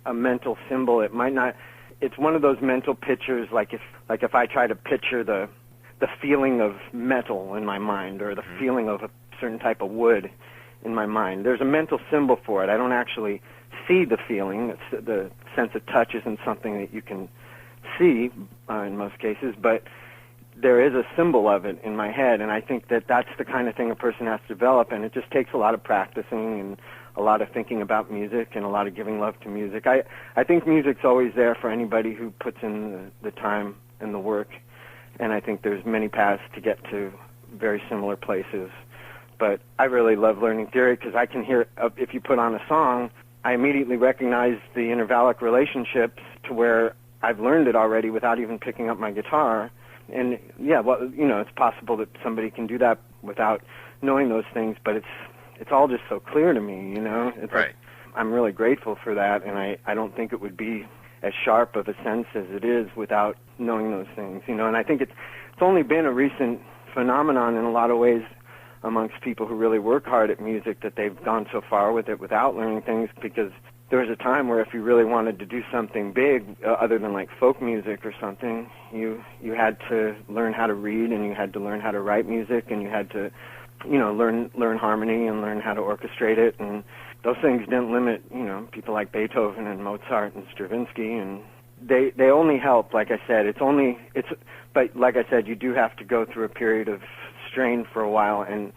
a mental symbol. It might not. It's one of those mental pictures, like if I try to picture the feeling of metal in my mind, or the feeling of a certain type of wood in my mind. There's a mental symbol for it. I don't actually see the feeling. The sense of touch isn't something that you can see in most cases, but there is a symbol of it in my head, and I think that that's the kind of thing a person has to develop, and it just takes a lot of practicing and a lot of thinking about music and a lot of giving love to music. I think music's always there for anybody who puts in the time and the work, and I think there's many paths to get to very similar places. But I really love learning theory because I can hear, if you put on a song, I immediately recognize the intervallic relationships to where I've learned it already without even picking up my guitar. And yeah, well, you know, it's possible that somebody can do that without knowing those things, but it's all just so clear to me, you know? It's right. Like, I'm really grateful for that, and I don't think it would be as sharp of a sense as it is without knowing those things, you know? And I think it's only been a recent phenomenon in a lot of ways amongst people who really work hard at music that they've gone so far with it without learning things, because there was a time where if you really wanted to do something big, other than like folk music or something, you had to learn how to read, and you had to learn how to write music, and you had to, you know, learn harmony and learn how to orchestrate it. And those things didn't limit, you know, people like Beethoven and Mozart and Stravinsky, and they only help. Like I said, but like I said, you do have to go through a period of strain for a while, and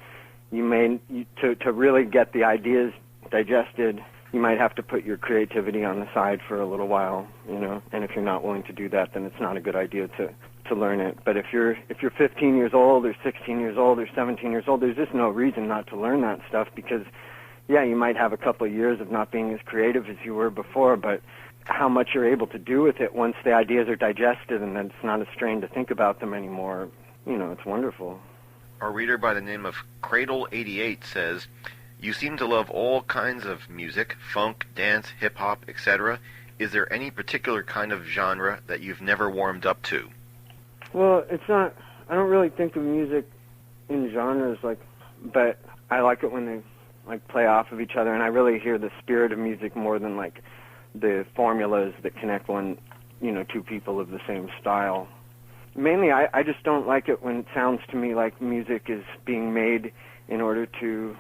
to really get the ideas digested, you might have to put your creativity on the side for a little while, you know. And if you're not willing to do that, then it's not a good idea to learn it. But if you're 15 years old or 16 years old or 17 years old, there's just no reason not to learn that stuff, because yeah, you might have a couple of years of not being as creative as you were before, but how much you're able to do with it once the ideas are digested and then it's not a strain to think about them anymore, you know, it's wonderful. Our reader by the name of Cradle88 says, "You seem to love all kinds of music, funk, dance, hip-hop, etc. Is there any particular kind of genre that you've never warmed up to?" Well, it's not, I don't really think of music in genres, but I like it when they play off of each other, and I really hear the spirit of music more than the formulas that connect two people of the same style. Mainly, I just don't like it when it sounds to me like music is being made in order to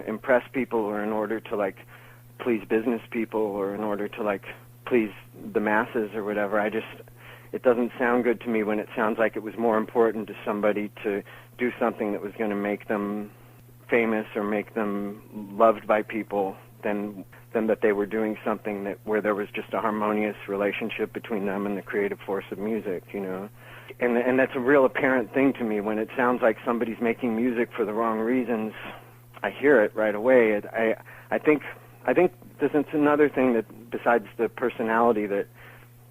impress people, or in order to please business people, or in order to please the masses or whatever. It doesn't sound good to me when it sounds like it was more important to somebody to do something that was going to make them famous or make them loved by people than that they were doing something where there was just a harmonious relationship between them and the creative force of music, you know. And that's a real apparent thing to me when it sounds like somebody's making music for the wrong reasons. I hear it right away. I think there's another thing that, besides the personality, that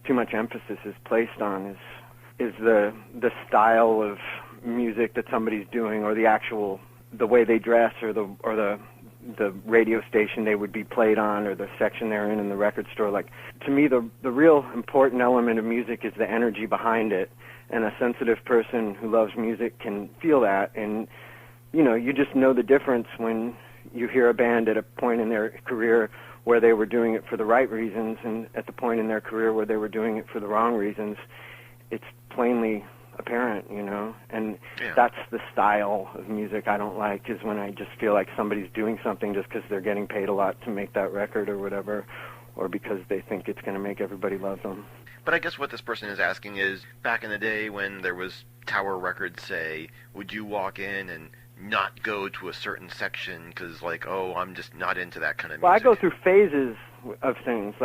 too much emphasis is placed on is the style of music that somebody's doing, or the way they dress, or the radio station they would be played on, or the section they're in the record store. To me, the real important element of music is the energy behind it, and a sensitive person who loves music can feel that. And you know, you just know the difference when you hear a band at a point in their career where they were doing it for the right reasons, and at the point in their career where they were doing it for the wrong reasons. It's plainly apparent, you know, and that's the style of music I don't like, is when I just feel like somebody's doing something just because they're getting paid a lot to make that record or whatever, or because they think it's going to make everybody love them. But I guess what this person is asking is, back in the day when there was Tower Records, say, would you walk in and not go to a certain section because, I'm just not into that kind of music? Well, I go through phases of things.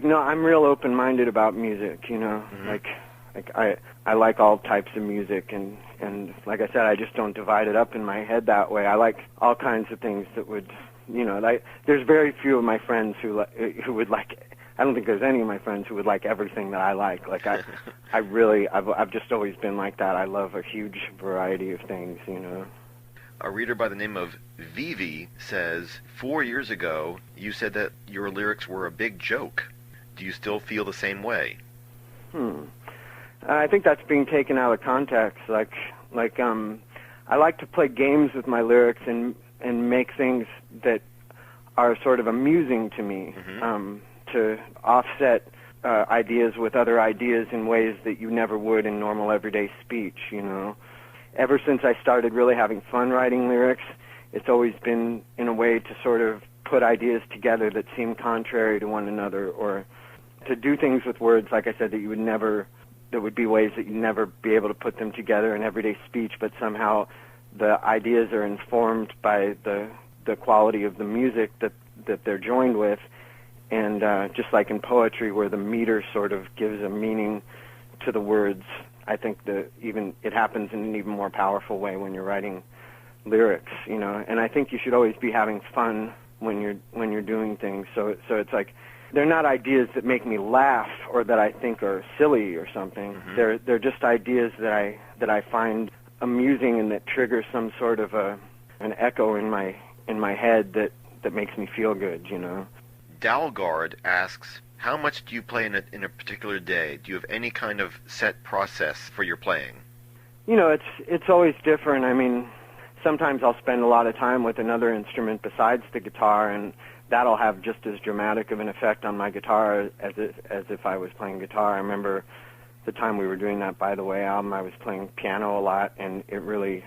No, I'm real open-minded about music, you know. Mm-hmm. I like all types of music, and like I said, I just don't divide it up in my head that way. I like all kinds of things that would, you know, there's very few of my friends who would like. I don't think there's any of my friends who would like everything that I like. I've just always been like that. I love a huge variety of things, you know. A reader by the name of Vivi says, 4 years ago, you said that your lyrics were a big joke. Do you still feel the same way? I think that's being taken out of context. I like to play games with my lyrics and make things that are sort of amusing to me, to offset ideas with other ideas in ways that you never would in normal everyday speech, you know. Ever since I started really having fun writing lyrics, it's always been in a way to sort of put ideas together that seem contrary to one another, or to do things with words, like I said, that would be ways that you'd never be able to put them together in everyday speech, but somehow the ideas are informed by the quality of the music that they're joined with. And just like in poetry, where the meter sort of gives a meaning to the words, I think it happens in an even more powerful way when you're writing lyrics, you know. And I think you should always be having fun when you're doing things. So it's like, they're not ideas that make me laugh or that I think are silly or something. Mm-hmm. They're just ideas that I find amusing and that trigger some sort of an echo in my head that makes me feel good, you know. Dalgard asks, how much do you play in a particular day? Do you have any kind of set process for your playing? You know, it's always different. I mean, sometimes I'll spend a lot of time with another instrument besides the guitar, and that'll have just as dramatic of an effect on my guitar as if I was playing guitar. I remember the time we were doing that By the Way album, I was playing piano a lot, and it really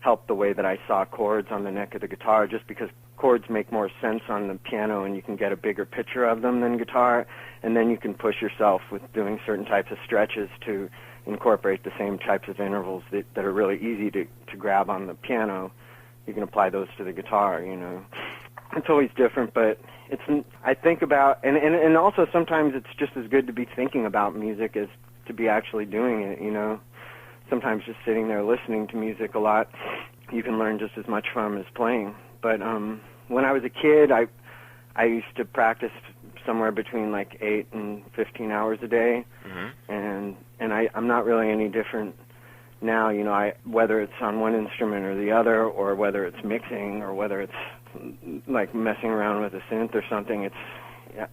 helped the way that I saw chords on the neck of the guitar, just because chords make more sense on the piano and you can get a bigger picture of them than guitar, and then you can push yourself with doing certain types of stretches to incorporate the same types of intervals that are really easy to grab on the piano. You can apply those to the guitar, you know. It's always different, but I think about, and also sometimes it's just as good to be thinking about music as to be actually doing it, you know. Sometimes just sitting there listening to music a lot, you can learn just as much from as playing. But when I was a kid, I used to practice somewhere between like 8 and 15 hours a day, mm-hmm. and I'm not really any different now, you know. Whether it's on one instrument or the other, or whether it's mixing, or whether it's like messing around with a synth or something,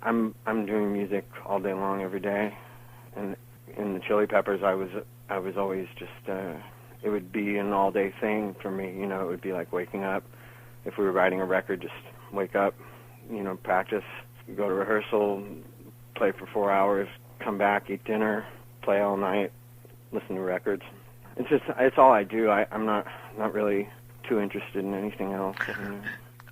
I'm doing music all day long every day. And in the Chili Peppers, I was always just it would be an all day thing for me, you know. It would be like waking up. If we were writing a record, just wake up, you know, practice, go to rehearsal, play for 4 hours, come back, eat dinner, play all night, listen to records. It's all I do. I'm not really too interested in anything else.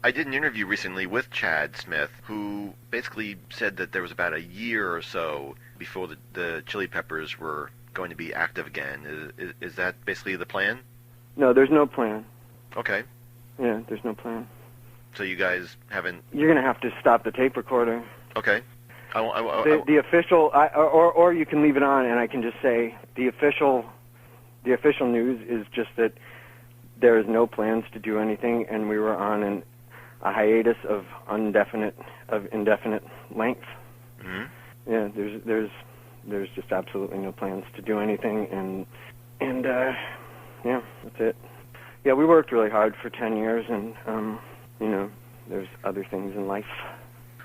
I did an interview recently with Chad Smith, who basically said that there was about a year or so before the Chili Peppers were going to be active again. Is that basically the plan? No, there's no plan. Okay. Yeah, there's no plan. So you guys haven't... You're going to have to stop the tape recorder. Okay. The official... Or you can leave it on, and I can just say the official news is just that there is no plans to do anything, and we were on a hiatus of indefinite length. Mm-hmm. Yeah, there's just absolutely no plans to do anything, and yeah, that's it. Yeah, we worked really hard for 10 years, and you know, there's other things in life.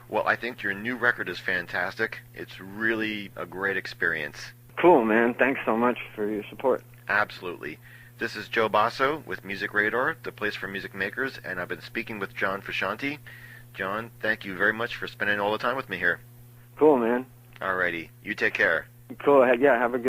Well, I think your new record is fantastic. It's really a great experience. Cool, man. Thanks so much for your support. Absolutely. This is Joe Basso with Music Radar, the place for music makers, and I've been speaking with John Frusciante. John, thank you very much for spending all the time with me here. Cool, man. Alrighty. You take care. Cool. Yeah, have a good